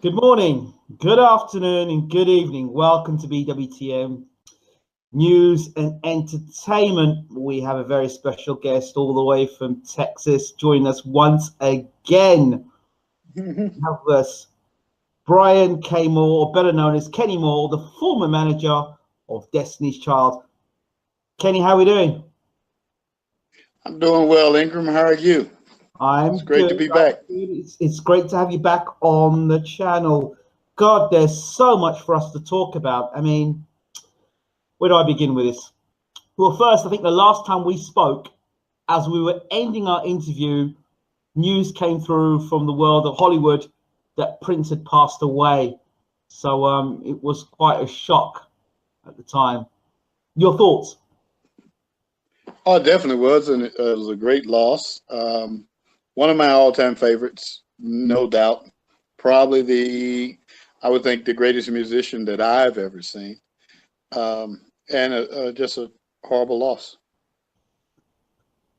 Good morning, good afternoon, and good evening. Welcome to BWTM News and Entertainment. We have a very special guest all the way from Texas joining us once again. We have with us Brian K. Moore, or better known as Kenny Moore, the former manager of Destiny's Child. Kenny, how are we doing? I'm doing well, Ingram. How are you? It's great to be back. It's great to have you back on the channel. God, there's so much for us to talk about. I mean, where do I begin with this? Well, first, I think the last time we spoke, as we were ending our interview, news came through from the world of Hollywood that Prince had passed away. So it was quite a shock at the time. Your thoughts? Oh, it definitely was, and it was a great loss. One of my all-time favorites, no doubt. Probably I would think, the greatest musician that I've ever seen. And just a horrible loss.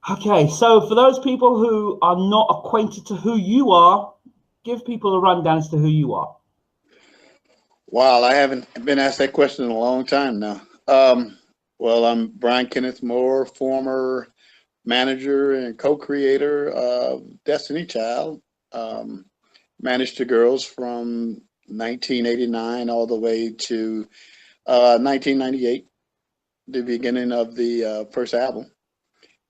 Okay, so for those people who are not acquainted to who you are, give people a rundown as to who you are. Wow, I haven't been asked that question in a long time now. Well, I'm Brian Kenneth Moore, former manager and co-creator of Destiny Child. Managed the girls from 1989 all the way to 1998, the beginning of the first album.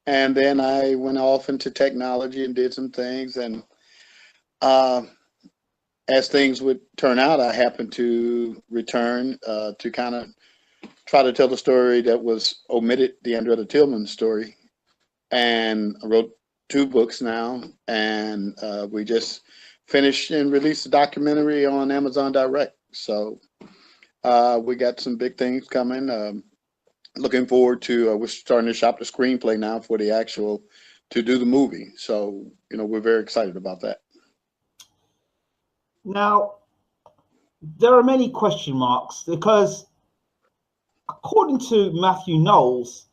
And then I went off into technology and did some things. And as things would turn out, I happened to return to kind of try to tell the story that was omitted, the Andretta Tillman story. And I wrote 2 books now, and we just finished and released a documentary on Amazon Direct. So we got some big things coming. Looking forward to, we're starting to shop the screenplay now for to do the movie. So, we're very excited about that. Now, there are many question marks because according to Matthew Knowles,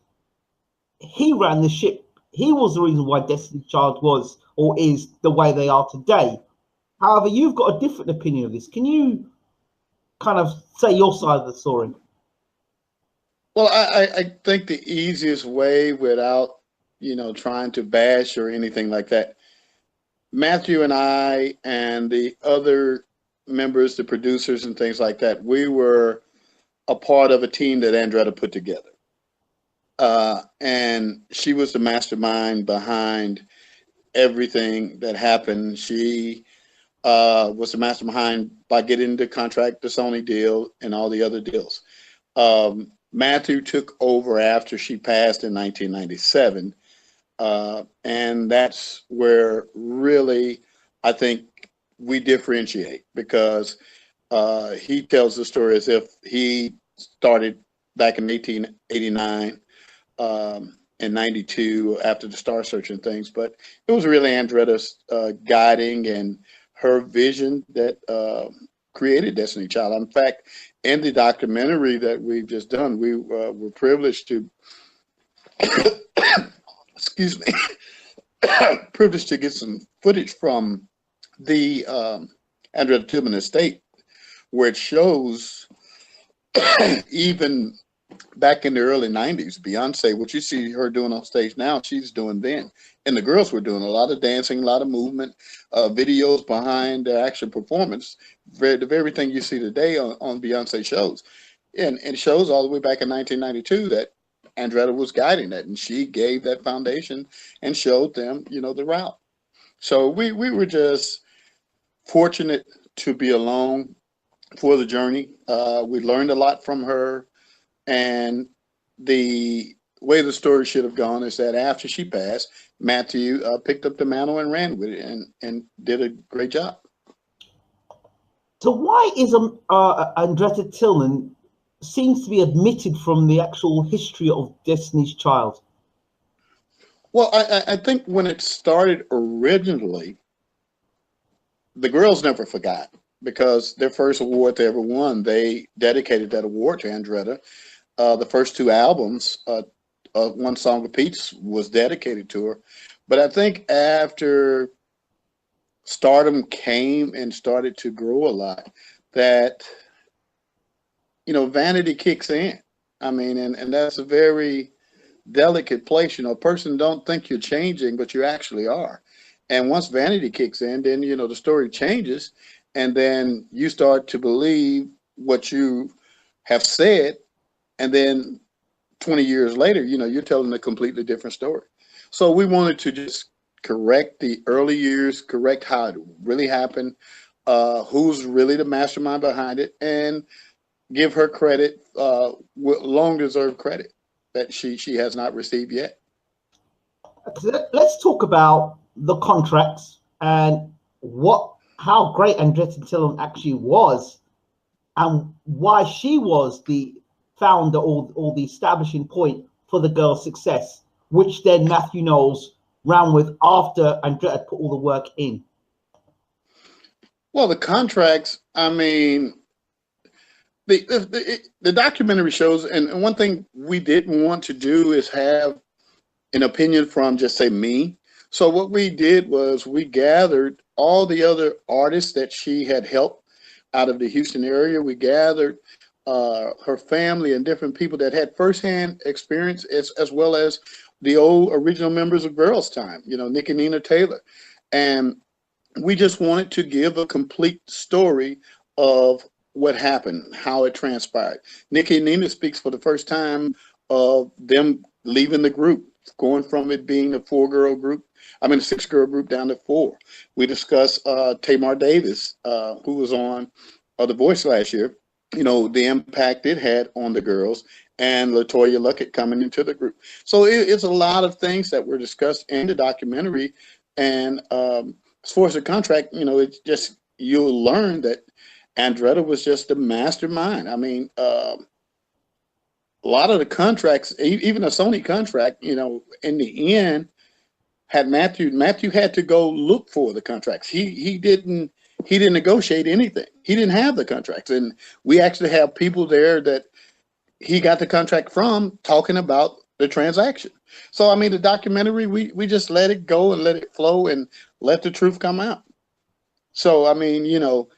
he ran the ship. He was the reason why Destiny's Child was or is the way they are today. However, you've got a different opinion of this. Can you kind of say your side of the story? Well, I think the easiest way, without, trying to bash or anything like that, Matthew and I and the other members, the producers and things like that, we were a part of a team that Andretta put together. And she was the mastermind behind everything that happened. She was the mastermind by getting the contract, the Sony deal, and all the other deals. Matthew took over after she passed in 1997. And that's where really I think we differentiate, because he tells the story as if he started back in 1889 and 92 after the Star Search and things. But it was really Andretta's guiding and her vision that created Destiny Child. In fact, in the documentary that we've just done, we were privileged to, excuse me, privileged to get some footage from the Andretta Tillman estate, where it shows even back in the early 90s, Beyoncé, what you see her doing on stage now, she's doing then. And the girls were doing a lot of dancing, a lot of movement, videos behind the actual performance, the very thing you see today on Beyoncé shows. And it shows all the way back in 1992 that Andretta was guiding that, and she gave that foundation and showed them, the route. So we were just fortunate to be along for the journey. We learned a lot from her. And the way the story should have gone is that after she passed, Matthew picked up the mantle and ran with it and did a great job. So why is Andretta Tillman seems to be omitted from the actual history of Destiny's Child? Well, I think when it started originally, the girls never forgot, because their first award they ever won, they dedicated that award to Andretta. The first 2 albums, One Song Repeats, was dedicated to her. But I think after stardom came and started to grow a lot, that, you know, vanity kicks in. I mean, and that's a very delicate place. You know, a person don't think you're changing, but you actually are. And once vanity kicks in, then, you know, the story changes, and then you start to believe what you have said, and then 20 years later, you know, you're telling a completely different story. So we wanted to just correct the early years, correct how it really happened, who's really the mastermind behind it, and give her credit, long deserved credit that she has not received yet. Let's talk about the contracts and how great Andretta Tillman actually was, and why she was the founder or the establishing point for the girls' success, which then Matthew Knowles ran with after Andretta put all the work in. Well, the contracts, I mean, the documentary shows, and one thing we didn't want to do is have an opinion from just say me. So what we did was we gathered all the other artists that she had helped out of the Houston area. We gathered her family and different people that had firsthand experience, as well as the old original members of Girls Time, you know, Nick and Nina Taylor. And we just wanted to give a complete story of what happened, how it transpired. Nikki and Nina speaks for the first time of them leaving the group, going from it being a 6-girl group down to 4. We discussed Tamar Davis, who was on The Voice last year, you know, the impact it had on the girls, and LaToya Luckett coming into the group. So it's a lot of things that were discussed in the documentary. And as far as the contract, you know, it's just, you'll learn that Andretta was just the mastermind. I mean, a lot of the contracts, even a Sony contract, you know, in the end, had Matthew had to go look for the contracts. He didn't negotiate anything. He didn't have the contracts. And we actually have people there that he got the contract from talking about the transaction. So, I mean, the documentary, we just let it go and let it flow and let the truth come out. So, I mean, you know,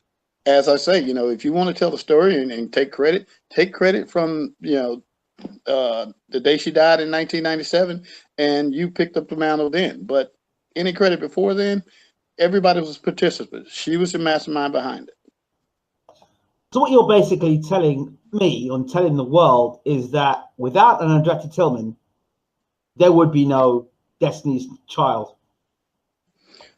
as I say, you know, if you want to tell the story and take credit from, you know, the day she died in 1997, and you picked up the mantle then. But any credit before then, everybody was participants. She was the mastermind behind it. So what you're basically telling me and telling the world is that without an Andretta Tillman, there would be no Destiny's Child.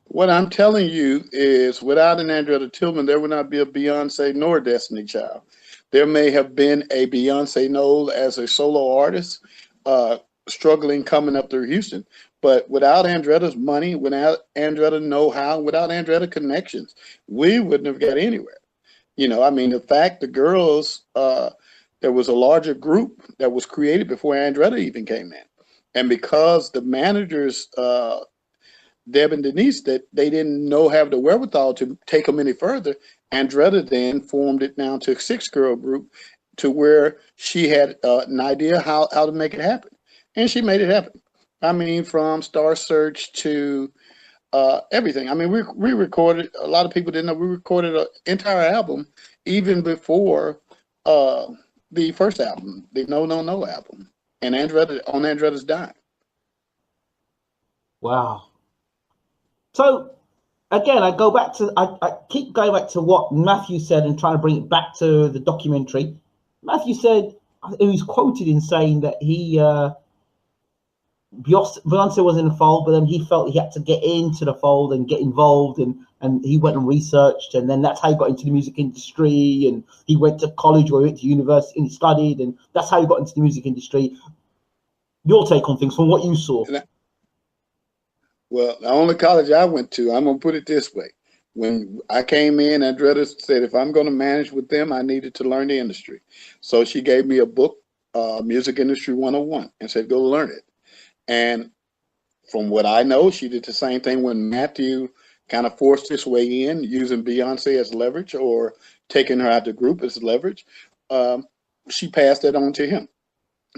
What I'm telling you is, without an Andretta Tillman, there would not be a Beyonce nor a Destiny Child. There may have been a Beyonce Knowles as a solo artist, struggling coming up through Houston. But without Andretta's money, without Andretta know-how, without Andretta connections, we wouldn't have got anywhere. You know, I mean, the fact the girls, there was a larger group that was created before Andretta even came in. And because the managers, Deb and Denise, that they didn't have the wherewithal to take them any further, Andretta then formed it now to a 6-girl group, to where she had an idea how to make it happen. And she made it happen. I mean, from Star Search to everything. I mean, we recorded, a lot of people didn't know, we recorded an entire album even before the first album, the No album, and on Andretta's dime. Wow. So again, I keep going back to what Matthew said and trying to bring it back to the documentary. Matthew said, he was quoted in saying that Beyoncé was in the fold, but then he felt he had to get into the fold and get involved, and he went and researched, and then that's how he got into the music industry, and he went to college or he went to university and he studied, and that's how he got into the music industry. Your take on things from what you saw? Well, the only college I went to, I'm going to put it this way. When I came in, Andretta said, if I'm going to manage with them, I needed to learn the industry. So she gave me a book, Music Industry 101, and said, go learn it. And from what I know, she did the same thing when Matthew kind of forced his way in, using Beyonce as leverage or taking her out of the group as leverage. She passed that on to him.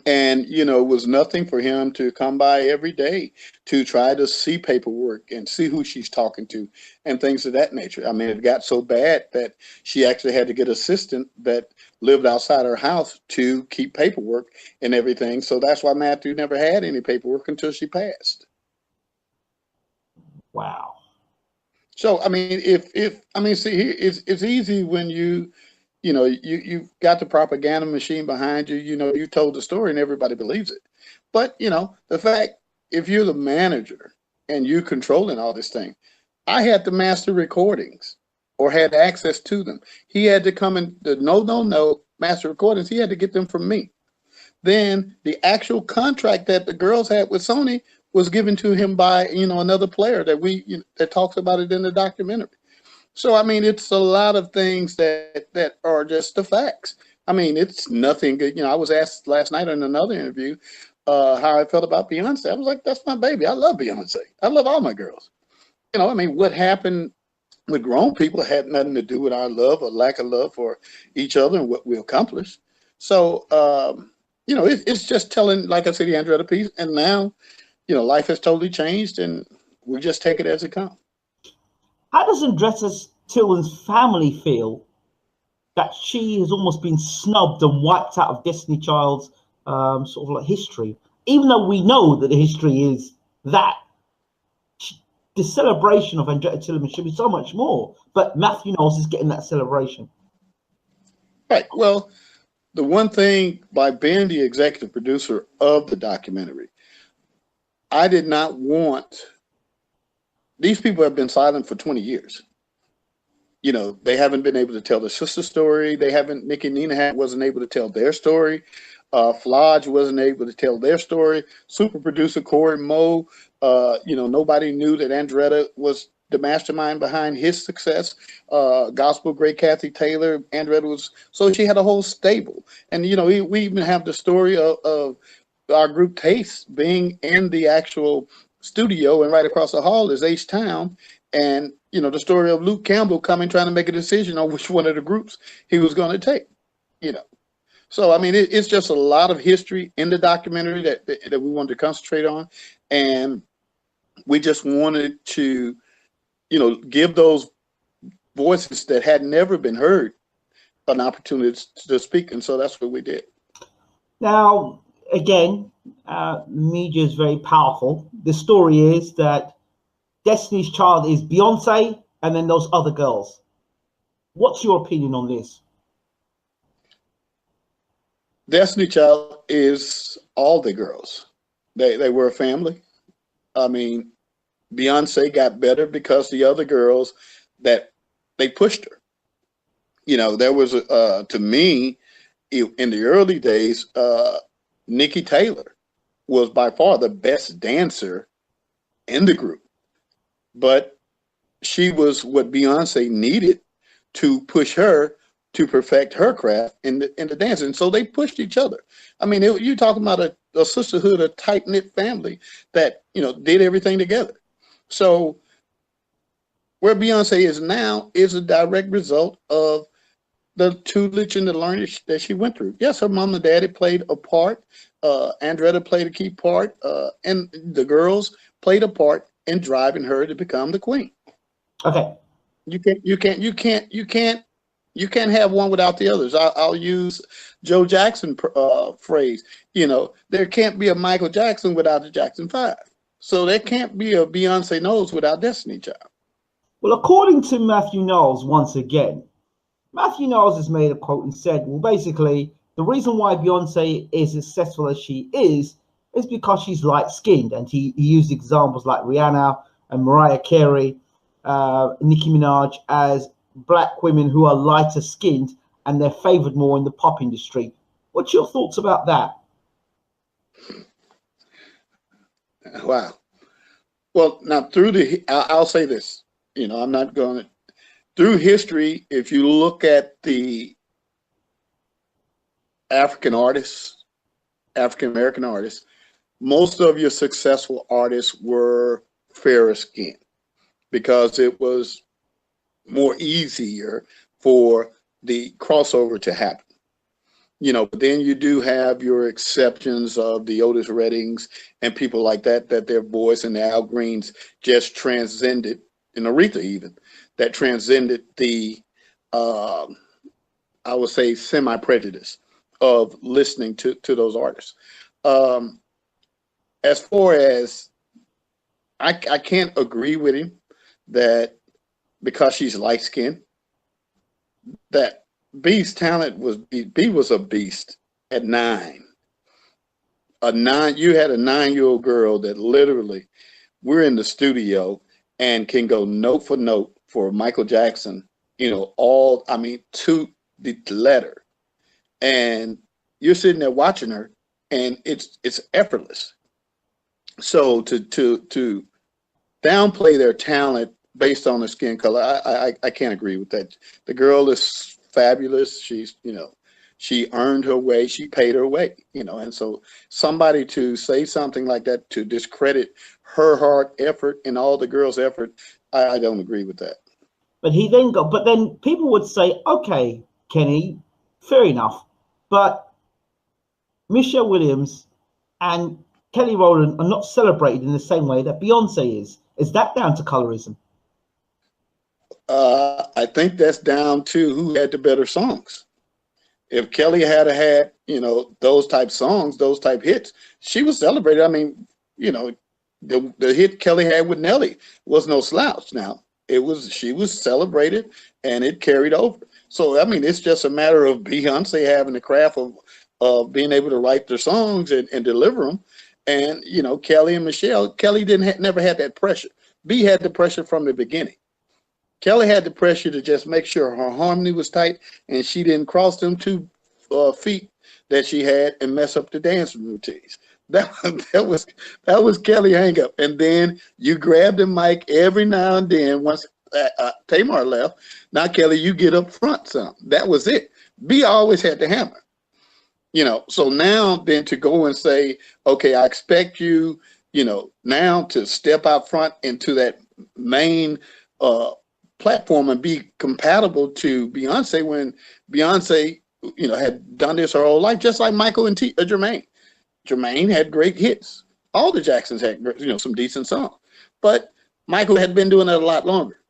And, you know, it was nothing for him to come by every day to try to see paperwork and see who she's talking to and things of that nature. I mean, it got so bad that she actually had to get an assistant that lived outside her house to keep paperwork and everything. So that's why Matthew never had any paperwork until she passed. Wow. So, I mean, see, here it's easy when you've got the propaganda machine behind you, you told the story and everybody believes it. But, the fact, if you're the manager and you controlling all this thing, I had to master recordings or had access to them. He had to come and the no, master recordings, he had to get them from me. Then the actual contract that the girls had with Sony was given to him by, another player that talks about it in the documentary. So, I mean, it's a lot of things that are just the facts. I mean, it's nothing good. I was asked last night in another interview how I felt about Beyonce. I was like, that's my baby. I love Beyonce. I love all my girls. I mean, what happened with grown people had nothing to do with our love or lack of love for each other and what we accomplish. So, it's just telling, like I said, the Andretta piece. And now, life has totally changed and we just take it as it comes. How does Andretta Tillman's family feel that she has almost been snubbed and wiped out of Destiny Child's sort of like history, even though we know that the history is that the celebration of Andretta Tillman should be so much more, but Matthew Knowles is getting that celebration. Right. Well, the one thing by being the executive producer of the documentary, I did not want, these people have been silent for 20 years. They haven't been able to tell their sister story. Nikki and Nina wasn't able to tell their story. Flodge wasn't able to tell their story. Super producer Corey Moe, nobody knew that Andretta was the mastermind behind his success. Gospel great Kathy Taylor, so she had a whole stable. And, we even have the story of our group Taste being in the actual studio, and right across the hall is H-Town. And, the story of Luke Campbell coming, trying to make a decision on which one of the groups he was going to take, So, I mean, it's just a lot of history in the documentary that we wanted to concentrate on. And we just wanted to, give those voices that had never been heard an opportunity to speak. And so that's what we did. Now, again, media is very powerful. The story is that Destiny's Child is Beyonce and then those other girls. What's your opinion on this? Destiny Child is all the girls. They were a family. I mean, Beyonce got better because the other girls that they pushed her. There was to me in the early days, Nikki Taylor was by far the best dancer in the group, but she was what Beyonce needed to push her to perfect her craft in the dance. And so they pushed each other. I mean, you're talking about a sisterhood, a tight-knit family that, did everything together. So where Beyonce is now is a direct result of the tutelage and the learning that she went through. Yes, her mom and daddy played a part. Andretta played a key part, and the girls played a part in driving her to become the queen. Okay. You can't have one without the others. I'll use Joe Jackson phrase. There can't be a Michael Jackson without the Jackson 5. So there can't be a Beyonce Knowles without Destiny Child. Well, according to Matthew Knowles, once again, Matthew Knowles has made a quote and said, well, basically, the reason why Beyonce is as successful as she is because she's light-skinned. And he used examples like Rihanna and Mariah Carey, Nicki Minaj as black women who are lighter skinned and they're favored more in the pop industry. What's your thoughts about that? Wow. Well, now I'll say this, I'm not going to, through history, if you look at the African American artists, most of your successful artists were fairer skinned because it was more easier for the crossover to happen. But then you do have your exceptions of the Otis Reddings and people like that their voice and the Al Greens just transcended, and Aretha even, that transcended the, I would say, semi-prejudice of listening to those artists. As far as, I can't agree with him that because she's light-skinned, that B's talent was, B was a beast at 9. You had a 9-year-old girl that literally, we're in the studio and can go note for note for Michael Jackson, to the letter. And you're sitting there watching her, and it's effortless. So to downplay their talent based on their skin color, I can't agree with that. The girl is fabulous. She's, she earned her way. She paid her way, and so somebody to say something like that, to discredit her hard effort and all the girls' effort, I don't agree with that. But then people would say, okay, Kenny, fair enough. But Michelle Williams and Kelly Rowland are not celebrated in the same way that Beyonce is. Is that down to colorism? I think that's down to who had the better songs. If Kelly had those type songs, those type hits, she was celebrated. I mean, the hit Kelly had with Nelly was no slouch. Now, she was celebrated and it carried over. So, I mean, it's just a matter of Beyonce having the craft of being able to write their songs and deliver them. And, Kelly and Michelle, Kelly never had that pressure. B had the pressure from the beginning. Kelly had the pressure to just make sure her harmony was tight and she didn't cross them 2 feet that she had and mess up the dance routines. That was Kelly hang up. And then you grab the mic every now and then once Tamar left. Now, Kelly, you get up front some. That was it. B always had the hammer. So now then to go and say, okay, I expect you, now to step out front into that main platform and be compatible to Beyonce when Beyonce, had done this her whole life, just like Michael and Jermaine. Jermaine had great hits. All the Jacksons had, some decent songs, but Michael had been doing it a lot longer.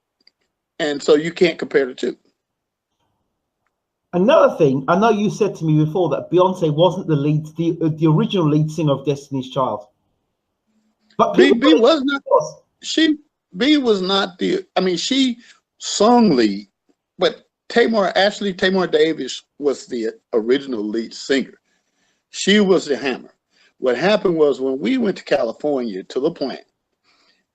And so you can't compare the two. Another thing, I know you said to me before that Beyonce wasn't the original lead singer of Destiny's Child. But B was not. B was not she sung lead, but Tamar Davis was the original lead singer. She was the hammer. What happened was when we went to California to the plant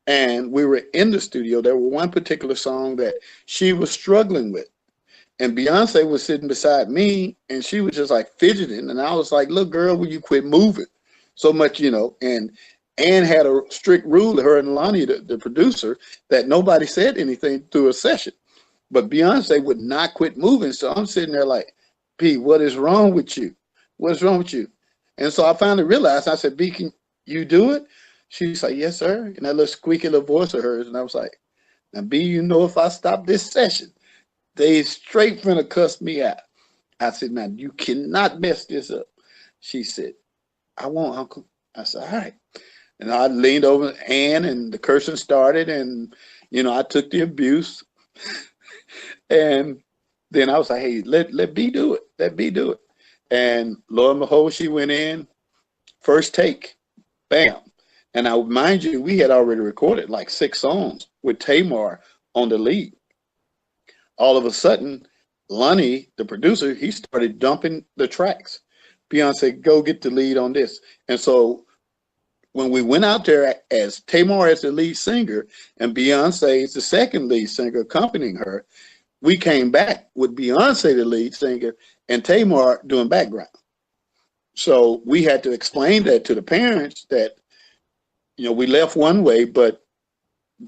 and we were in the studio, there was one particular song that she was struggling with. And Beyonce was sitting beside me and she was just like fidgeting. And I was like, look, girl, will you quit moving so much, and Ann had a strict rule, her and Lonnie, the producer, that nobody said anything through a session. But Beyonce would not quit moving. So I'm sitting there like, B, what is wrong with you? What's wrong with you? And so I finally realized, I said, B, can you do it? She's like, yes, sir. And that little squeaky little voice of hers. And I was like, now, B, if I stop this session, they straight finna cuss me out. I said, now, you cannot mess this up. She said, I won't, Uncle. I said, all right. And I leaned over Ann and the cursing started and, I took the abuse. And then I was like, hey, let B do it. Let B do it. And lo and behold, she went in, first take, bam. And I mind you, we had already recorded like 6 songs with Tamar on the lead. All of a sudden, Lonnie, the producer, he started dumping the tracks. Beyonce, go get the lead on this. And so when we went out there as Tamar as the lead singer and Beyonce is the second lead singer accompanying her, we came back with Beyonce, the lead singer, and Tamar doing background. So we had to explain that to the parents that, we left one way, but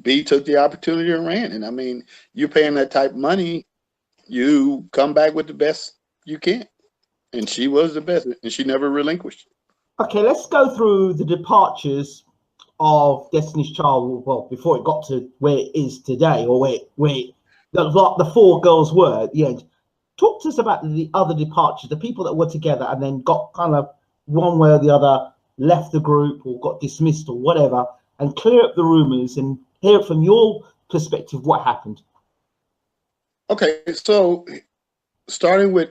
B took the opportunity and ran. And I mean, you're paying that type of money, you come back with the best you can. And she was the best, and she never relinquished. Okay, let's go through the departures of Destiny's Child, well, before it got to where it is today, or where the 4 girls were at the end. talk to us about the other departures, the people that were together and then got kind of one way or the other, left the group or got dismissed or whatever, and clear up the rumors and hear from your perspective what happened. Okay, so starting with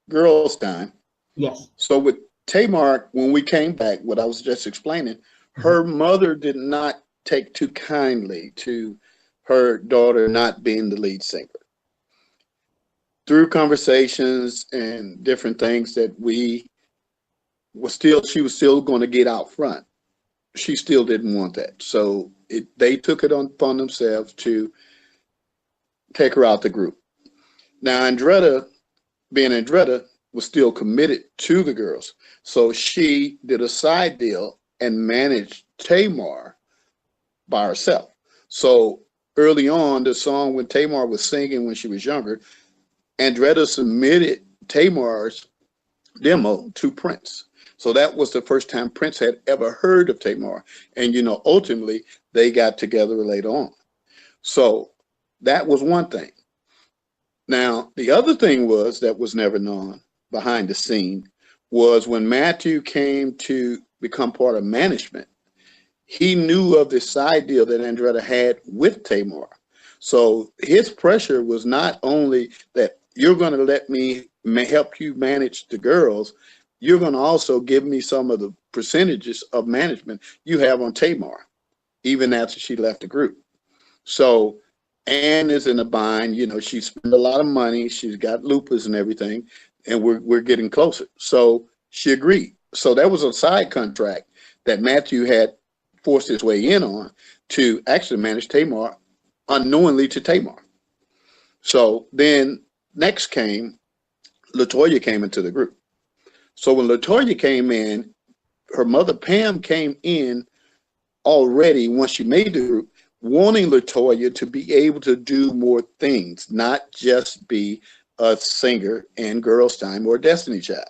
Girls' Time. Yes. So with Tamar, when we came back, what I was just explaining, her mother did not take too kindly to her daughter not being the lead singer. Through conversations and different things that she was still going to get out front. She still didn't want that. So they took it upon themselves to take her out the group. Now, Andretta, being Andretta, was still committed to the girls. So she did a side deal and managed Tamar by herself. So early on, the song when Tamar was singing when she was younger, Andretta submitted Tamar's demo to Prince. So that was the first time Prince had ever heard of Tamar. And, you know, ultimately they got together later on. So that was one thing. Now, the other thing that was never known behind the scene was when Matthew came to become part of management, he knew of the side deal that Andretta had with Tamar. So his pressure was not only that you're going to let me help you manage the girls, you're going to also give me some of the percentages of management you have on Tamar, even after she left the group. So Anne is in a bind. You know, she spent a lot of money. She's got lupus and everything, and we're getting closer. So she agreed. So that was a side contract that Matthew had forced his way in on to actually manage Tamar unknowingly to Tamar. So then next came, LaToya came into the group. So when LaToya came in, her mother Pam came in already once she made the group, wanting LaToya to be able to do more things, not just be a singer in Girls' Time or Destiny Child.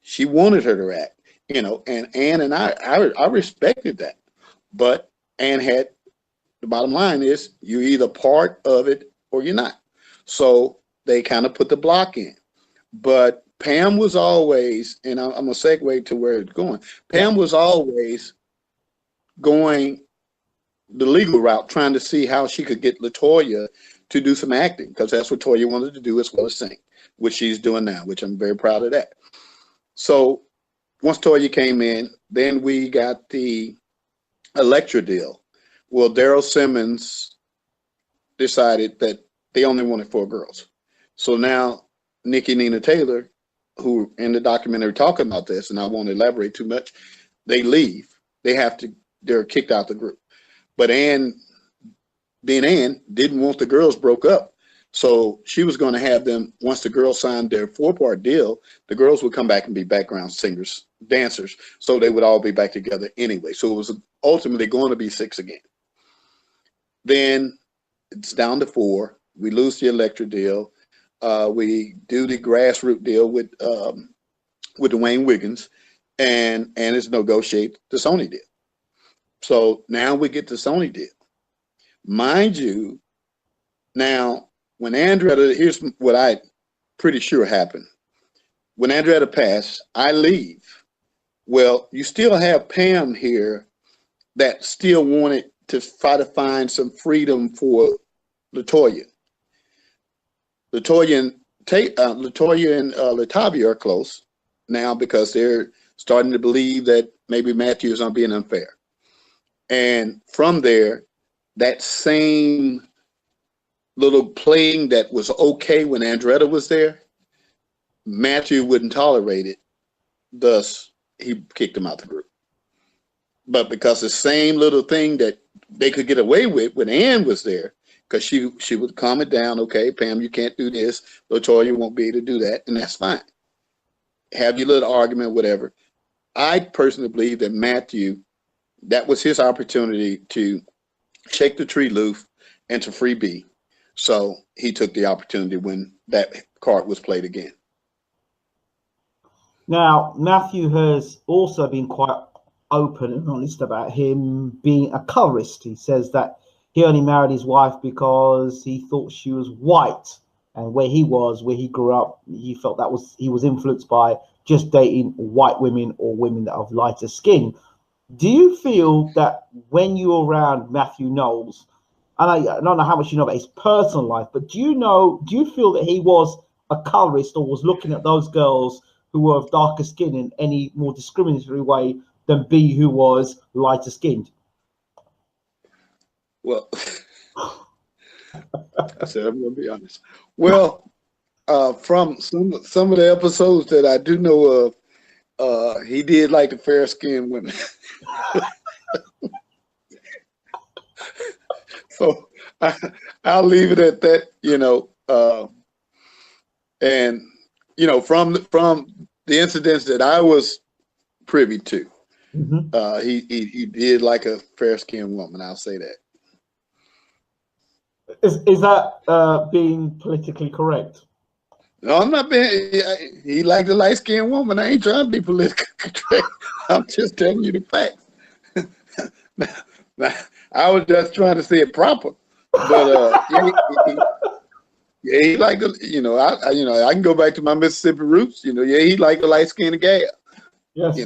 She wanted her to act, you know, and Anne and I respected that. But Anne had, the bottom line is, you're either part of it or you're not. So they kind of put the block in. But Pam was always, and I'm going to segue to where it's going, Pam was always going the legal route, trying to see how she could get LaToya to do some acting, because that's what Toya wanted to do as well as sing, which she's doing now, which I'm very proud of that. So once Toya came in, then we got the Elektra deal. Well, Daryl Simmons decided that they only wanted 4 girls. So now Nikki Nina Taylor, who in the documentary talking about this, and I won't elaborate too much, they leave. They're kicked out the group. But Anne, being Anne, didn't want the girls broke up. So she was going to have them, once the girls signed their 4-part deal, the girls would come back and be background singers, dancers. So they would all be back together anyway. So it was ultimately going to be 6 again. Then it's down to 4. We lose the Elektra deal. We do the grassroots deal with Dwayne Wiggins, and it's negotiate the Sony deal. So now we get the Sony deal. Mind you, now when Andretta, here's what I pretty sure happened. When Andretta passed, I leave. Well, you still have Pam here that still wanted to try to find some freedom for LaToya. LaToya and Latavia are close now because they're starting to believe that maybe Matthew is not being unfair. And from there, that same little playing that was okay when Andretta was there, Matthew wouldn't tolerate it. Thus, he kicked him out the group. But because the same little thing that they could get away with when Ann was there, because she would calm it down. Okay, Pam, you can't do this. LaToya won't be able to do that, and that's fine. Have your little argument, whatever. I personally believe that Matthew, that was his opportunity to shake the tree loose and to free B. So he took the opportunity when that card was played again. Now, Matthew has also been quite open and honest about him being a colorist. He says that he only married his wife because he thought she was white. and where he was, where he grew up, he felt that he was influenced by just dating white women or women that have lighter skin. Do you feel that when you're around Matthew Knowles, and I don't know how much you know about his personal life, but do you feel that he was a colorist or was looking at those girls who were of darker skin in any more discriminatory way than B, who was lighter skinned? Well, I said I'm going to be honest. Well, from some of the episodes that I do know of, he did like the fair skinned women. So I'll leave it at that, and from the incidents that I was privy to, he did like a fair skinned woman. I'll say that. Is that being politically correct? No, I'm not being. He liked a light skinned woman. I ain't trying to be politically correct. I'm just telling you the facts. I was just trying to say it proper, but he liked I can go back to my Mississippi roots. He liked the light skinned gal. Yes.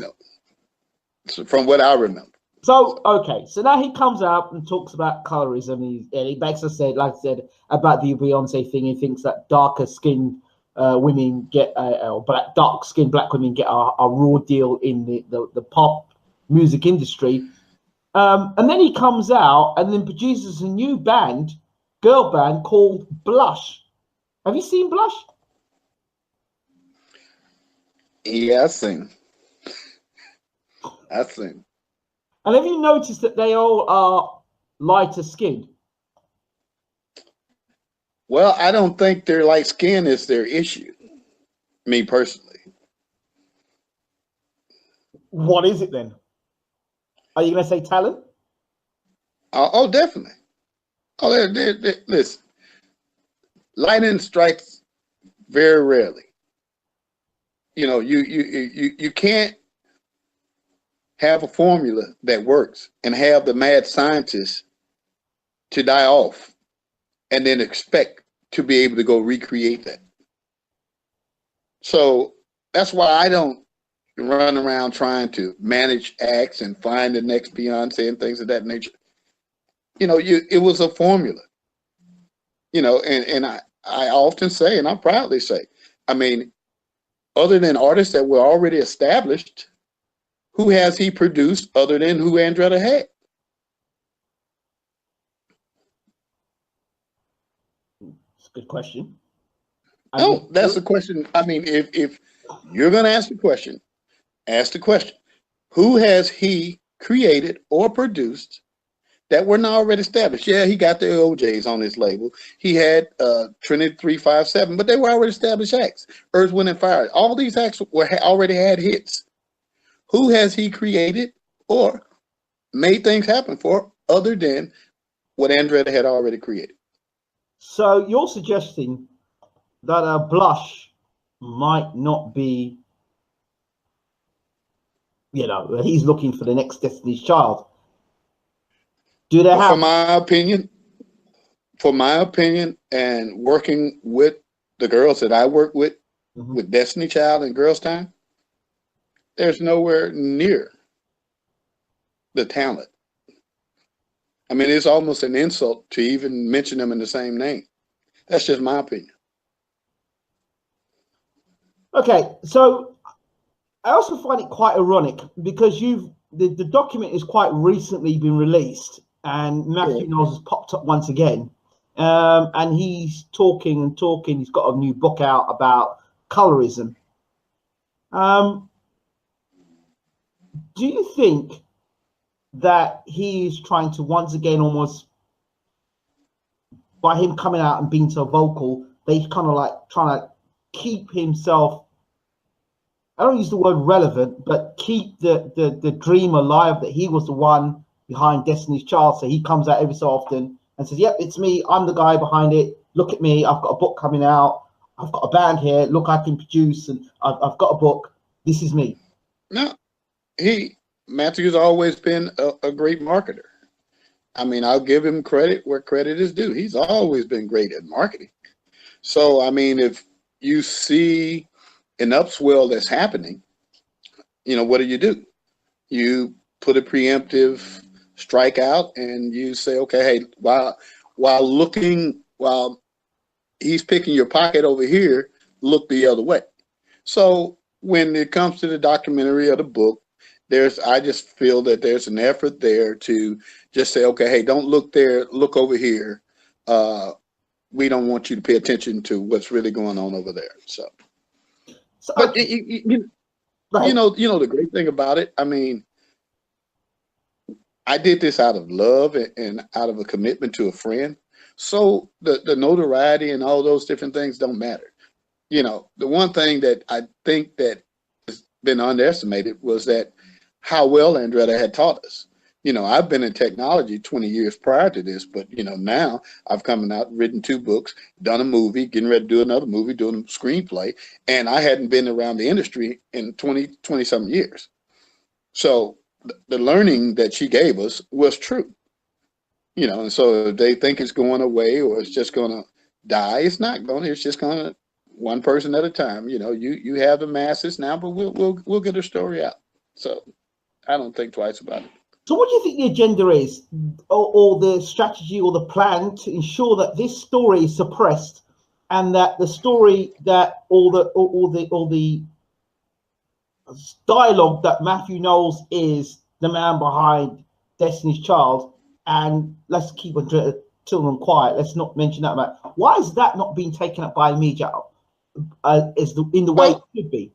So from what I remember. So okay, so now he comes out and talks about colorism. He basically said, like I said, about the Beyoncé thing. He thinks that darker skinned women get, dark skinned black women get a raw deal in the pop music industry. And then he comes out and then produces a new girl band called Blush. Have you seen Blush? Yeah, I sing. And have you noticed that they all are lighter skinned? Well, I don't think their light skin is their issue, me personally. What is it then? Are you going to say talent? Oh, definitely. Oh, listen, lightning strikes very rarely. You can't have a formula that works and have the mad scientists to die off and then expect to be able to go recreate that. So that's why I don't run around trying to manage acts and find the next Beyonce and things of that nature. It was a formula, and I often say, and I proudly say, I mean, other than artists that were already established, who has he produced other than who Andretta had? It's a good question. No, that's the question. I mean, if you're going to ask the question, ask the question. Who has he created or produced that were not already established? Yeah, he got the OJs on his label. He had Trinity 357, but they were already established acts. Earth, Wind, and Fire. All these acts already had hits. Who has he created or made things happen for other than what Andretta had already created? So you're suggesting that Blush might not be, he's looking for the next Destiny's Child. Do they have? For my opinion, and working with the girls that I work with Destiny Child and Girls Time, there's nowhere near the talent. I mean, it's almost an insult to even mention them in the same name. That's just my opinion. Okay, so I also find it quite ironic because the document is quite recently been released, and Matthew Knowles has popped up once again, and he's talking. He's got a new book out about colorism. Do you think that he's trying to once again, almost by him coming out and being so vocal, that he's kind of like trying to keep himself, I don't use the word relevant, but keep the dream alive that he was the one behind Destiny's Child? So he comes out every so often and says, yep, it's me. I'm the guy behind it. Look at me. I've got a book coming out. I've got a band here. Look, I can produce, and I've got a book. This is me. No, Matthew's always been a great marketer. I mean, I'll give him credit where credit is due. He's always been great at marketing. So, I mean, if you see an upswell that's happening, what do? You put a preemptive strike out and you say, okay, hey, while he's picking your pocket over here, look the other way. So when it comes to the documentary or the book, I just feel that there's an effort there to just say, okay, hey, don't look there, look over here. We don't want you to pay attention to what's really going on over there. So but the great thing about it, I mean, I did this out of love and out of a commitment to a friend. So the notoriety and all those different things don't matter. The one thing that I think that has been underestimated was that how well Andretta had taught us. I've been in technology 20 years prior to this, but now I've come out, written 2 books, done a movie, getting ready to do another movie, doing a screenplay, and I hadn't been around the industry in 20 something years. So the learning that she gave us was true. And so if they think it's going away or it's just going to die, it's not going to. It's just going to, one person at a time. You have the masses now, but we'll get a story out. So I don't think twice about it. So what do you think the agenda is, or the strategy or the plan to ensure that this story is suppressed, and that the story that all the dialogue that Matthew Knowles is the man behind Destiny's Child, and let's keep Andretta Tillman quiet, let's not mention that man. Why is that not being taken up by media in the way it should be?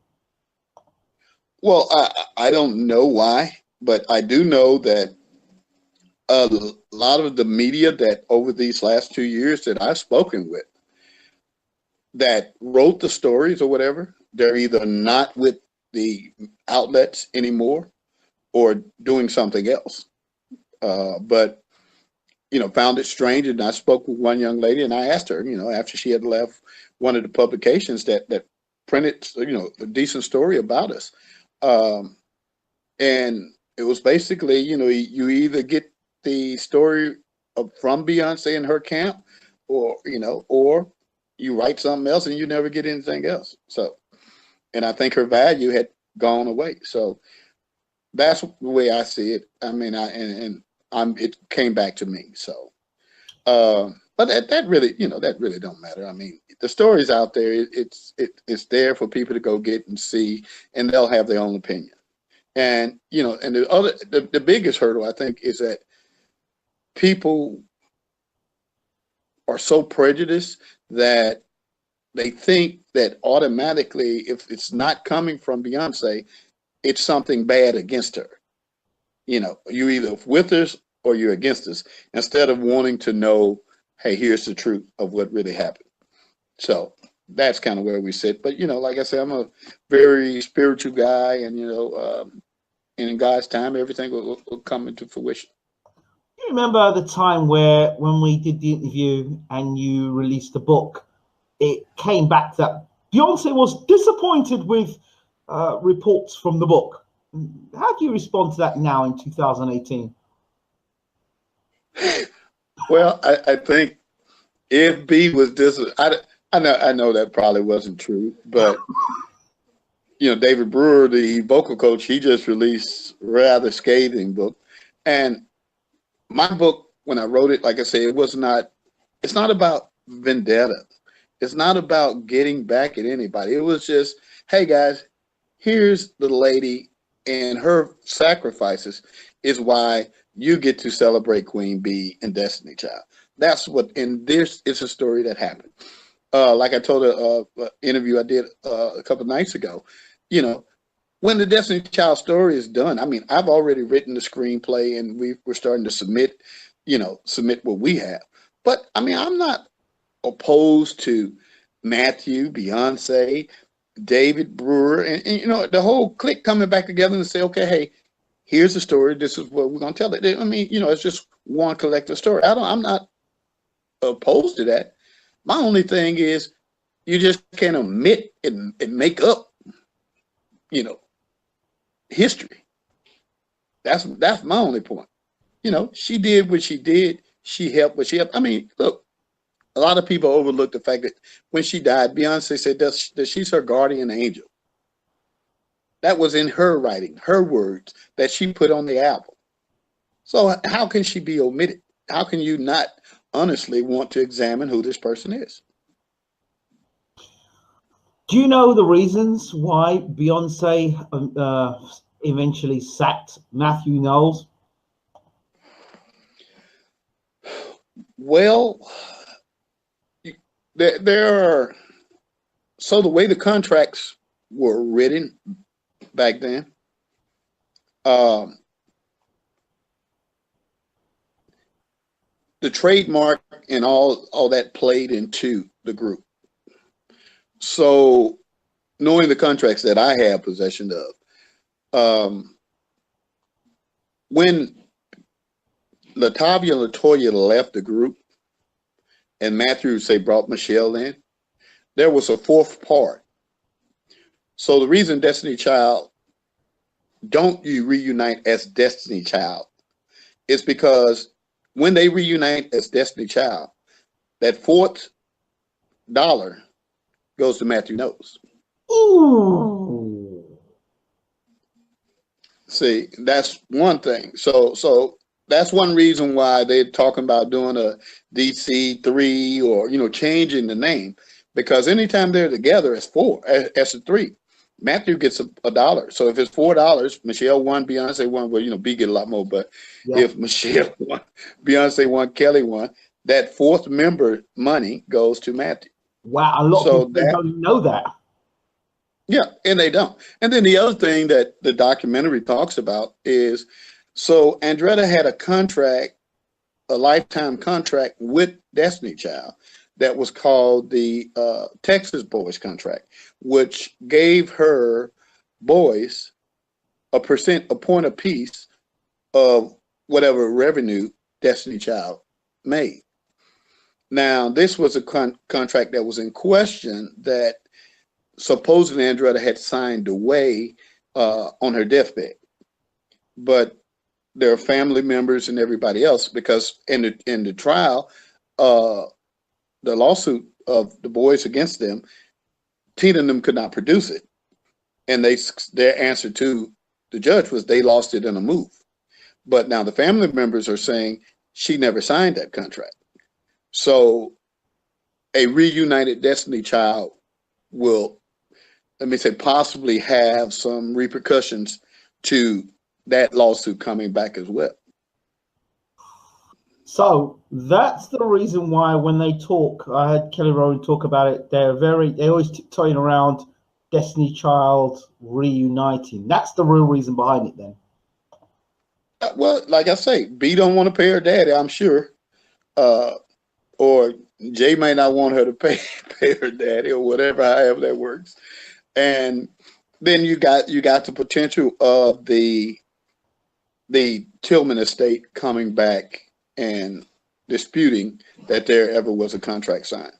Well, I don't know why, but I do know that a lot of the media that over these last 2 years that I've spoken with that wrote the stories or whatever, they're either not with the outlets anymore or doing something else. But found it strange. And I spoke with one young lady and I asked her, after she had left one of the publications that printed, a decent story about us. And it was basically, you either get the story from Beyonce and her camp, or you write something else and you never get anything else. So, and I think her value had gone away. So that's the way I see it. I mean, it came back to me. So, but that really, that really don't matter. I mean, the story's out there. It's there for people to go get and see, and they'll have their own opinion. And and the biggest hurdle I think is that people are so prejudiced that they think that automatically, if it's not coming from Beyonce, it's something bad against her. You're either with us or you're against us, instead of wanting to know, hey, here's the truth of what really happened. So that's kind of where we sit. But like I said, I'm a very spiritual guy, and and in God's time, everything will come into fruition. Do you remember the time when we did the interview and you released the book, it came back that Beyonce was disappointed with reports from the book? How do you respond to that now in 2018? Well, I think if B was I know that probably wasn't true, but David Brewer, the vocal coach, he just released a rather scathing book. And my book, when I wrote it, like I say, it's not about vendetta. It's not about getting back at anybody. It was just, hey guys, here's the lady, and her sacrifices is why you get to celebrate Queen Bee and Destiny Child. That's what, and this is a story that happened. Like I told an interview I did a couple of nights ago, when the Destiny Child story is done, I mean, I've already written the screenplay and we're starting to submit what we have. But I mean, I'm not opposed to Matthew, Beyonce, David Brewer, and the whole clique coming back together and say, okay, hey, here's the story. This is what we're going to tell it. I mean, it's just one collective story. I'm not opposed to that. My only thing is you just can't omit and make up, history. That's my only point. She did what she did. She helped what she helped. I mean, look, a lot of people overlook the fact that when she died, Beyonce said that she's her guardian angel. That was in her writing, her words that she put on the album. So how can she be omitted? How can you not honestly want to examine who this person is? Do you know the reasons why Beyonce eventually sacked Matthew Knowles? Well, there are, so the way the contracts were written back then, the trademark and all that played into the group. So knowing the contracts that I have possession of, when Latavia and Latoya left the group and Matthew, say, brought Michelle in, there was a fourth part. So the reason Destiny Child don't reunite as Destiny Child is because when they reunite as Destiny Child, that fourth dollar goes to Matthew Knowles. Ooh. See, that's one thing. So that's one reason why they're talking about doing a DC3 or, you know, changing the name, because anytime they're together as four, as a three, Matthew gets a dollar. So if it's $4, Michelle won, Beyonce won. Well, you know, B get a lot more, but yeah. If Michelle won, Beyonce won, Kelly won, that fourth member money goes to Matthew. Wow, a lot of people don't know that. Yeah, and they don't. And then the other thing that the documentary talks about is, so Andretta had a contract, a lifetime contract with Destiny Child that was called the Texas Boys contract, which gave her boys a point apiece of whatever revenue Destiny Child made. Now, this was a contract that was in question that supposedly Andretta had signed away on her deathbed. But there are family members and everybody else, because in the trial, the lawsuit of the boys against them, Tina and them could not produce it. And their answer to the judge was they lost it in a move. But now the family members are saying she never signed that contract. So a reunited Destiny Child will, let me say, possibly have some repercussions to that lawsuit coming back as well. So that's the reason why when they talk, I had Kelly Rowland talk about it, they're always tiptoeing around Destiny Child reuniting. That's the real reason behind it then. Well, like I say, B don't want to pay her daddy, I'm sure. Or Jay may not want her to pay her daddy, or whatever, however that works. And then you got the potential of the Tillman estate coming back and disputing that there ever was a contract signed.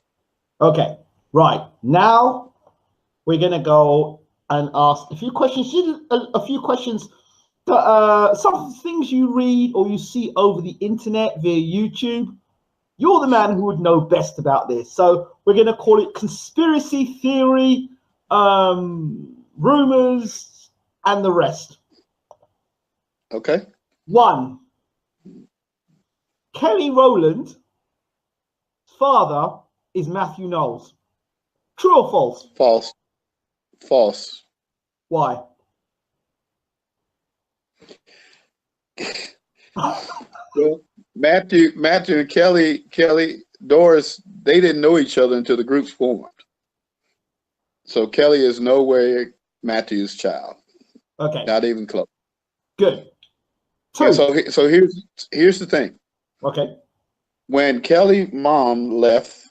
Okay, right. Now we're going to go and ask a few questions. Some things you read or you see over the internet via YouTube. You're the man who would know best about this. So we're going to call it conspiracy theory, rumors, and the rest. Okay. 1. Kelly Rowland's father is Matthew Knowles. True or false? False. False. Why? Well, Matthew and Kelly, Doris, they didn't know each other until the groups formed. So Kelly is nowhere Matthew's child. Okay. Not even close. Good. 2. And so here's the thing. Okay. When Kelly's mom left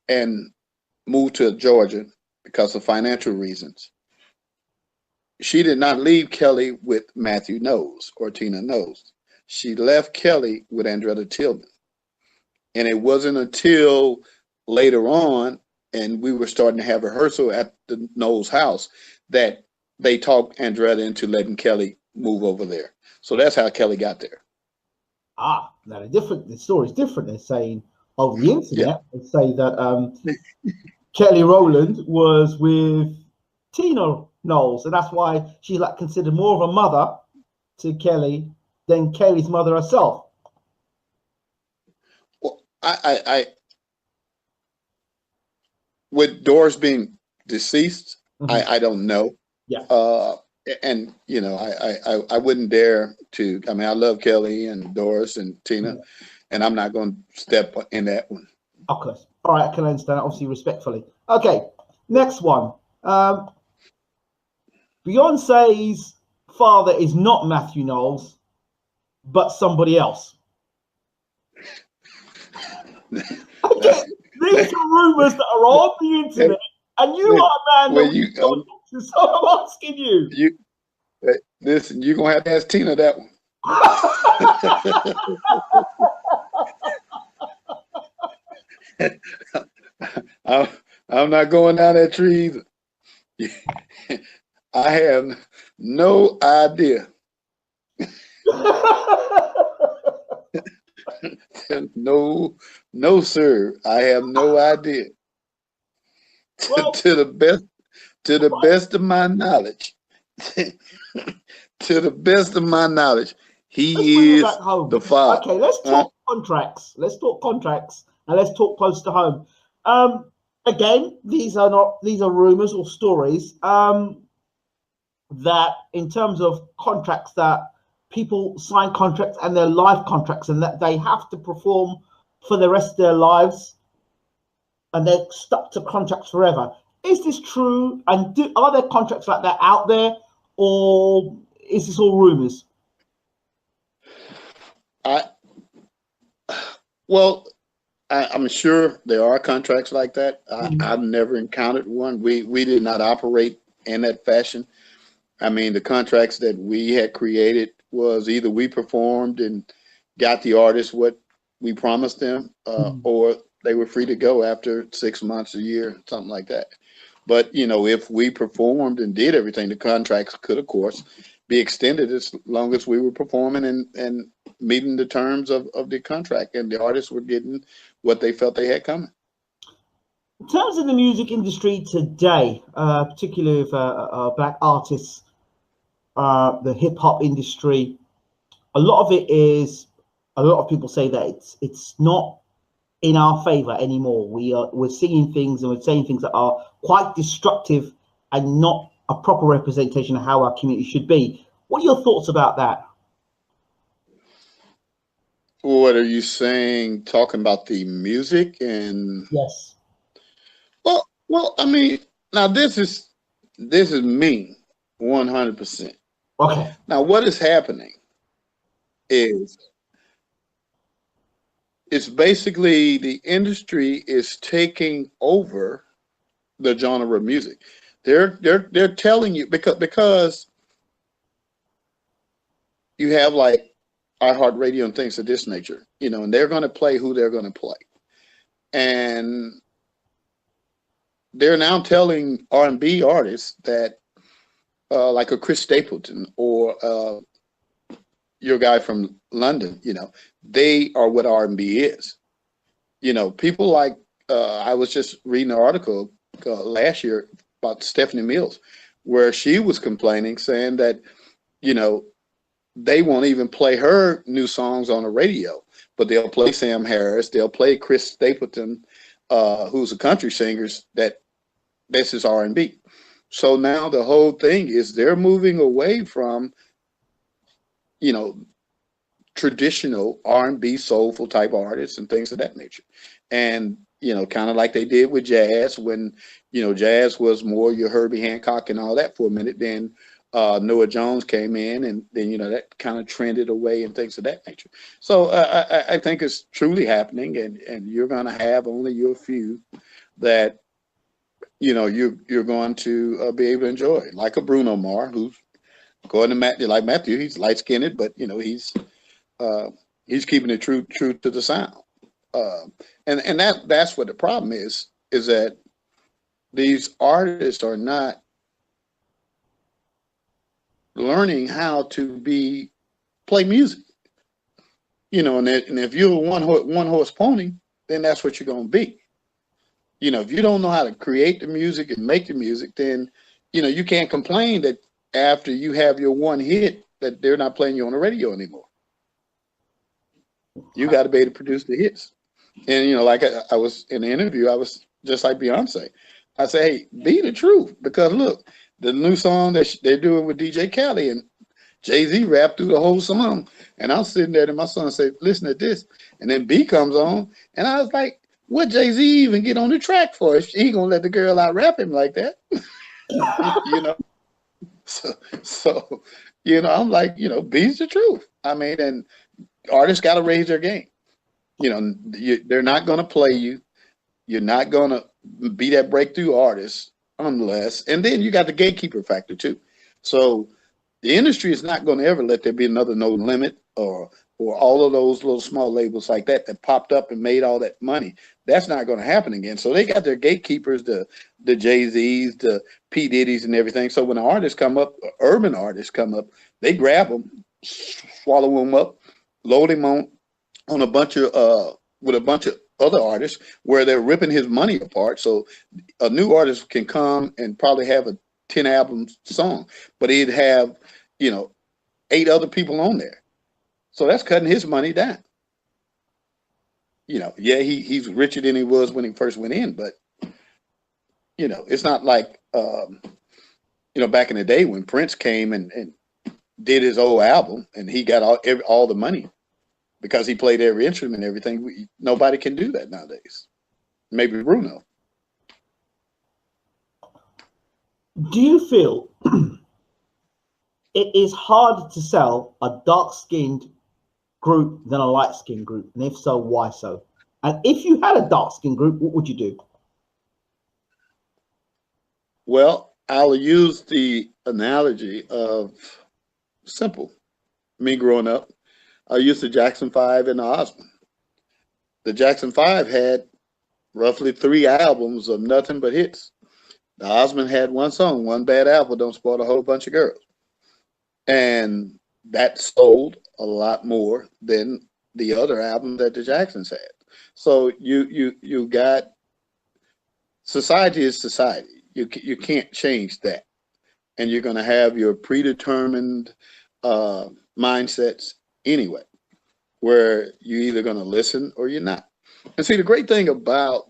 and moved to Georgia because of financial reasons, she did not leave Kelly with Matthew Knowles or Tina Knowles. She left Kelly with Andretta Tillman. And it wasn't until later on, and we were starting to have rehearsal at the Knowles house, that they talked Andretta into letting Kelly move over there. So that's how Kelly got there. Now the story's different. They're saying of the internet and say that Kelly Rowland was with Tina Knowles, and that's why she's like considered more of a mother to Kelly than Kelly's mother herself. Well, I with Doris being deceased, I don't know. Yeah. And you know, I wouldn't dare to. I mean, I love Kelly and Doris and Tina, and I'm not going to step in that one. Of course. All right, I can understand, obviously, respectfully. Okay, next one. Beyonce's father is not Matthew Knowles, but somebody else. Okay, these are rumors that are on the internet, and you are a man that so I'm asking you. Listen, you're going to have to ask Tina that one. I'm not going down that tree either. I have no idea. No, sir. I have no idea. Well, to the best of my knowledge, to the best of my knowledge, he is the father. Okay, let's talk contracts. Let's talk contracts, and let's talk close to home. Again, these are rumors or stories. That in terms of contracts, that people sign contracts and they're life contracts, and that they have to perform for the rest of their lives, and they're stuck to contracts forever. Is this true? And are there contracts like that out there, or is this all rumors? I'm sure there are contracts like that. I've never encountered one. We did not operate in that fashion. I mean, the contracts that we had created was either we performed and got the artist what we promised them, or they were free to go after 6 months, a year, something like that. But, you know, if we performed and did everything, the contracts could, of course, be extended as long as we were performing and meeting the terms of the contract, and the artists were getting what they felt they had coming. In terms of the music industry today, particularly with black artists, the hip hop industry, a lot of people say that it's not in our favor anymore. We're singing things and we're saying things that are quite destructive and not a proper representation of how our community should be. What are your thoughts about that? What are you saying? Talking about the music and yes. Well, I mean, now this is me 100%. Okay. Now, what is happening is it's basically the industry is taking over the genre of music. They're telling you because you have like iHeartRadio and things of this nature, you know, and they're going to play who they're going to play, and they're now telling R&B artists that, like a Chris Stapleton or your guy from London, you know, they are what R&B is. You know, people like I was just reading an article last year about Stephanie Mills, where she was complaining, saying that, you know, they won't even play her new songs on the radio, but they'll play Sam Harris, they'll play Chris Stapleton, who's a country singer, that this is R&B. So now the whole thing is they're moving away from, you know, traditional R&B soulful type artists and things of that nature. And, you know, kind of like they did with jazz, when, you know, jazz was more your Herbie Hancock and all that for a minute. Then Noah Jones came in, and then, you know, that kind of trended away and things of that nature. So I think it's truly happening, and you're going to have only your few that, you know, you're going to be able to enjoy, like a Bruno Mars, who's going to Matthew, like Matthew, he's light skinned, but, you know, he's keeping it true to the sound. And that's what the problem is that these artists are not learning how to play music, you know, and if you're a one horse pony, then that's what you're going to be. You know, if you don't know how to create the music and make the music, then, you know, you can't complain that after you have your one hit that they're not playing you on the radio anymore. You got to be able to produce the hits. And, you know, like I was in the interview, I was just like Beyonce. I say, hey, be the truth. Because look, the new song that they're doing with DJ Khaled, and Jay-Z rapped through the whole song. And I'm sitting there and my son said, listen to this. And then B comes on. And I was like, what Jay-Z even get on the track for? He gonna let the girl out rap him like that? You know? So, you know, I'm like, you know, B's the truth. I mean, and artists got to raise their game. You know, they're not going to play you. You're not going to be that breakthrough artist unless, and then you got the gatekeeper factor too. So the industry is not going to ever let there be another No Limit or all of those little small labels like that popped up and made all that money. That's not going to happen again. So they got their gatekeepers, the Jay-Z's, the P. Diddy's and everything. So when the artists come up, urban artists come up, they grab them, swallow them up, load him on a bunch of with a bunch of other artists where they're ripping his money apart. So a new artist can come and probably have a 10 album song, but he'd have, you know, 8 other people on there. So that's cutting his money down. You know, yeah, he's richer than he was when he first went in, but you know, it's not like you know, back in the day when Prince came and did his old album and he got all the money because he played every instrument and everything. Nobody can do that nowadays. Maybe Bruno. Do you feel it is harder to sell a dark-skinned group than a light-skinned group? And if so, why so? And if you had a dark-skinned group, what would you do? Well, I'll use the analogy of simple. Me growing up, I used the Jackson 5 and the Osmond. The Jackson 5 had roughly 3 albums of nothing but hits. The Osmond had one song, One Bad Apple Don't Spoil a Whole Bunch of Girls. And that sold a lot more than the other album that the Jacksons had. So you got, society is society. You can't change that. And you're going to have your predetermined mindsets anyway, where you're either going to listen or you're not. And see, the great thing about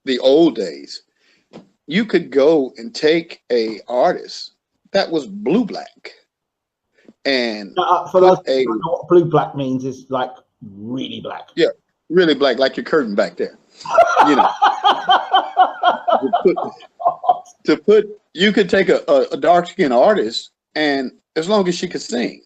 the old days, you could go and take a artist that was blue-black and for those who don't know what blue-black means, is like really black. Yeah, really black, like your curtain back there. You know, you could take a dark-skinned artist, and as long as she could sing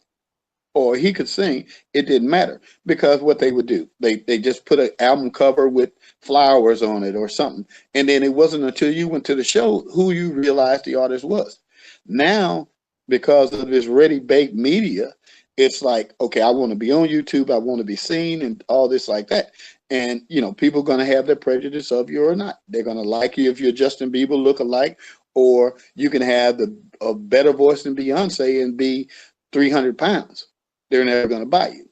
or he could sing, it didn't matter, because what they would do, they just put an album cover with flowers on it or something, and then it wasn't until you went to the show who you realized the artist was. Now, because of this ready-baked media, it's like, okay, I want to be on YouTube, I want to be seen, and all this like that. And, you know, people are going to have their prejudice of you or not. They're going to like you if you're Justin Bieber look-alike, or you can have a better voice than Beyonce and be 300 pounds. They're never going to buy you.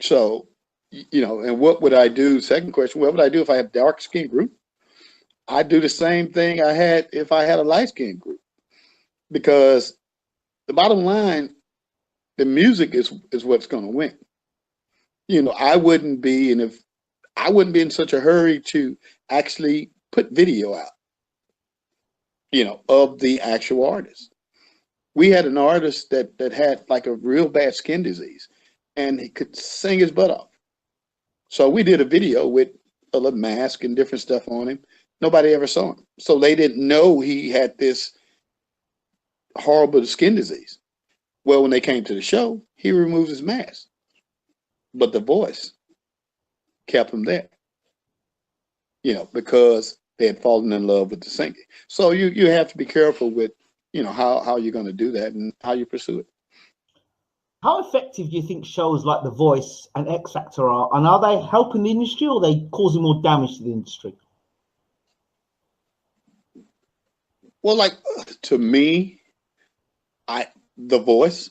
So, you know, and what would I do? Second question, what would I do if I have a dark-skinned group? I'd do the same thing I had if I had a light-skinned group. Because the bottom line, the music is what's going to win. You know, I wouldn't be in such a hurry to actually put video out, you know, of the actual artist. We had an artist that had like a real bad skin disease, and he could sing his butt off. So we did a video with a little mask and different stuff on him. Nobody ever saw him. So they didn't know he had this horrible skin disease. Well, when they came to the show, he removed his mask, but the voice kept him there, you know, because they had fallen in love with the singing. So you have to be careful with, you know, how you're going to do that and how you pursue it. How effective do you think shows like The Voice and X Factor are? And are they helping the industry, or are they causing more damage to the industry? Well, like, to me, The Voice,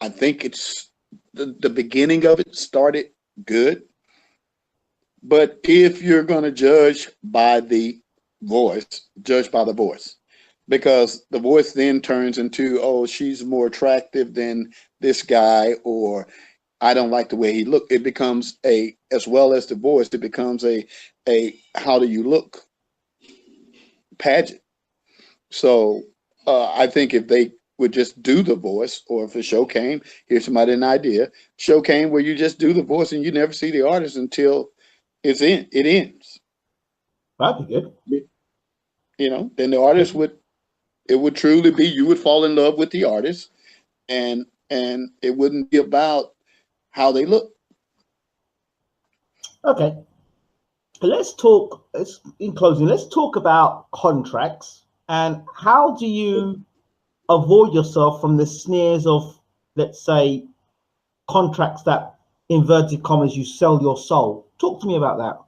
I think it's the beginning of it started good. But if you're going to judge by the voice, judge by the voice, because the voice then turns into, oh, she's more attractive than this guy, or I don't like the way he looked. It becomes a, as well as the voice, it becomes a how do you look pageant. So I think if they would just do the voice, or if a show came, here's somebody an idea, show came where you just do the voice and you never see the artist until it ends. That'd be good. You know, then the artist would, it would truly be, you would fall in love with the artist, and it wouldn't be about how they look. Okay. Let's talk, in closing, let's talk about contracts, and how do you avoid yourself from the snares of, let's say, contracts that, inverted commas, you sell your soul. Talk to me about that.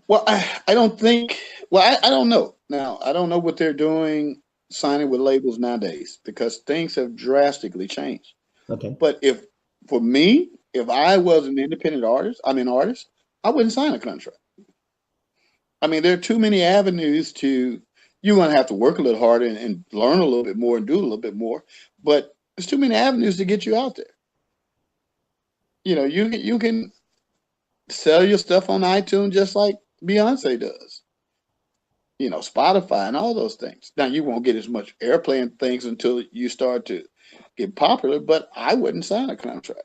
Well, I don't think, well, I don't know. Now, I don't know what they're doing signing with labels nowadays, because things have drastically changed. Okay. But if, for me, if I was an independent artist, I wouldn't sign a contract. I mean, there are too many avenues to, you're going to have to work a little harder and learn a little bit more and do a little bit more, but there's too many avenues to get you out there. You know, you can sell your stuff on iTunes just like Beyonce does. You know, Spotify and all those things. Now, you won't get as much airplay and things until you start to get popular, but I wouldn't sign a contract.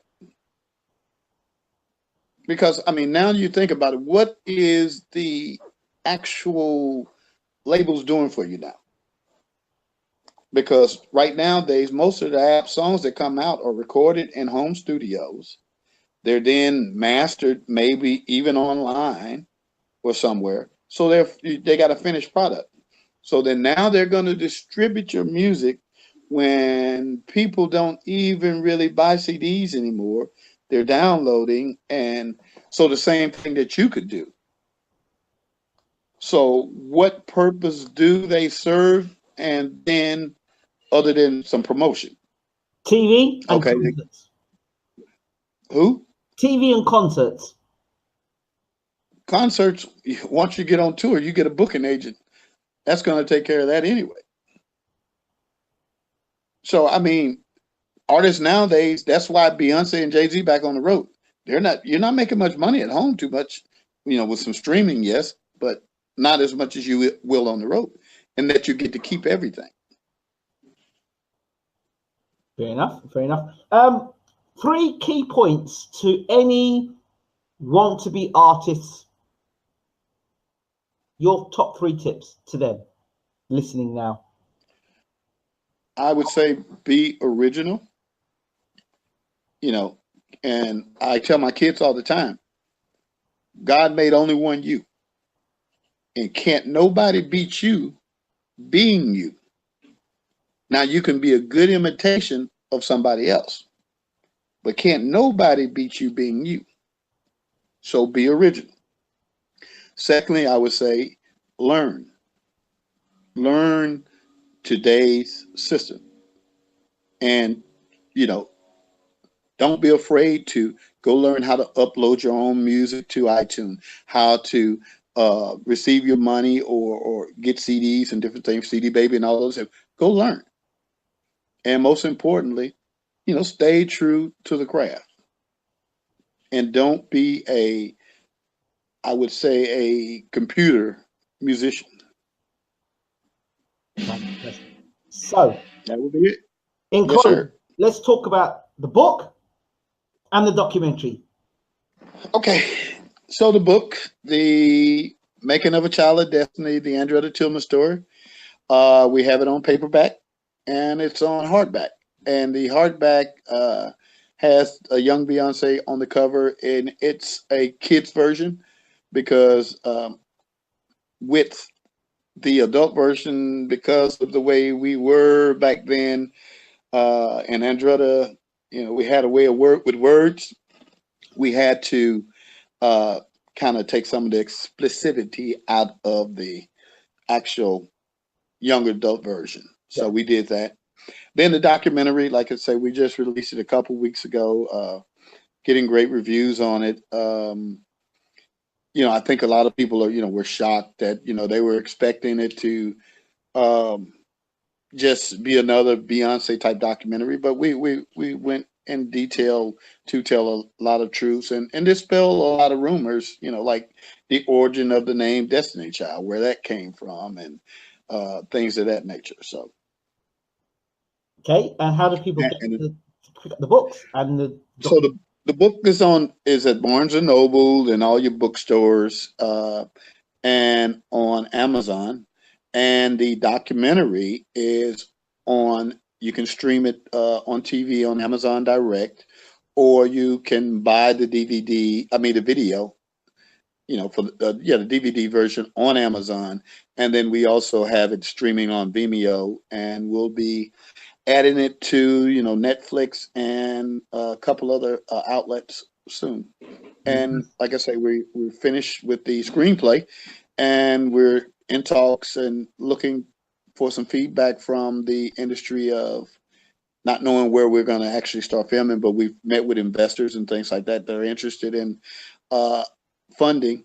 Because, I mean, now you think about it, what is the actual labels doing for you now? Because right nowadays, most of the app songs that come out are recorded in home studios. They're then mastered, maybe even online or somewhere. So they got a finished product. So then now they're going to distribute your music when people don't even really buy CDs anymore. They're downloading. And so the same thing that you could do. So what purpose do they serve? And then, other than some promotion? TV and okay. Concerts. Who? TV and concerts. Concerts, once you get on tour, you get a booking agent. That's going to take care of that anyway. So, I mean, artists nowadays, that's why Beyonce and Jay-Z back on the road. You're not making much money at home too much, you know, with some streaming, yes, but not as much as you will on the road, and that you get to keep everything. Fair enough. Fair enough. 3 key points to any want-to-be artists. Your top 3 tips to them listening now. I would say be original. You know, and I tell my kids all the time, God made only one you. And can't nobody beat you being you. Now, you can be a good imitation of somebody else, but can't nobody beat you being you. So be original. Secondly, I would say learn. Learn today's system. And, you know, don't be afraid to go learn how to upload your own music to iTunes, how to receive your money or get CDs and different things, CD Baby and all those. Go learn. And most importantly, you know, stay true to the craft. And don't be I would say, a computer musician. So that would be it. In closing, let's talk about the book and the documentary. Okay, so the book, The Making of a Child of Destiny, the Andretta Tillman story, we have it on paperback and it's on hardback. And the hardback has a young Beyonce on the cover, and it's a kid's version because with the adult version, because of the way we were back then, and Andretta, you know, we had a way of work with words. We had to kind of take some of the explicitity out of the actual young adult version. So we did that. Then the documentary, like I say, we just released it a couple weeks ago. getting great reviews on it. You know, I think a lot of people are, you know, were shocked that, you know, they were expecting it to just be another Beyonce type documentary, but we went in detail to tell a lot of truths and dispel a lot of rumors, you know, like the origin of the name Destiny Child, where that came from, and things of that nature. So, okay, and how do people get and to pick up the books and so the book is at Barnes and Noble and all your bookstores, and on Amazon, and the documentary is on. You can stream it on TV on Amazon Direct, or you can buy the DVD. I mean the video. You know, for the DVD version on Amazon, and then we also have it streaming on Vimeo, and we'll be adding it to, you know, Netflix and a couple other outlets soon. And like I say, we're finished with the screenplay, and we're in talks and looking for some feedback from the industry of not knowing where we're going to actually start filming, but we've met with investors and things like that that are interested in funding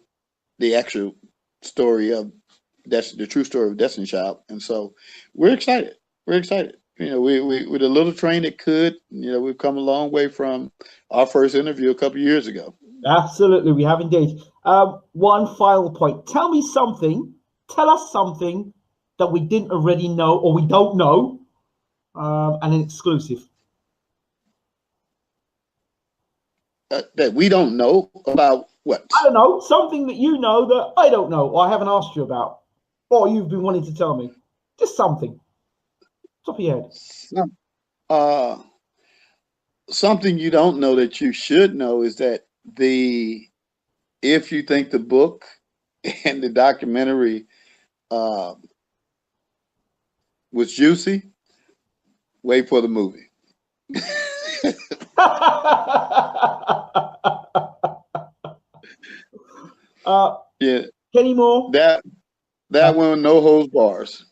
the actual story of the true story of Destiny Child. And so we're excited. We're excited. You know, we with a little train that could, you know, we've come a long way from our first interview a couple of years ago. Absolutely, we have indeed. One final point. Tell us something that we didn't already know or we don't know, and an exclusive. That we don't know about what? I don't know, something that you know that I don't know or I haven't asked you about, or you've been wanting to tell me. Just something. Top of your head. Something you don't know that you should know is that if you think the book and the documentary was juicy, wait for the movie. Yeah, Kenny Moore. That one, no holds bars.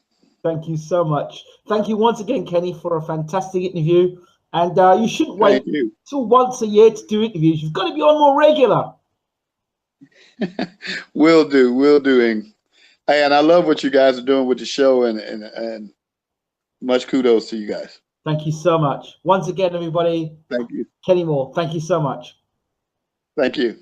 Thank you so much. Thank you once again, Kenny, for a fantastic interview. And you shouldn't wait till once a year to do interviews. You've got to be on more regular. Will do. And I love what you guys are doing with the show, and much kudos to you guys. Thank you so much. Once again, everybody. Thank you. Kenny Moore, thank you so much. Thank you.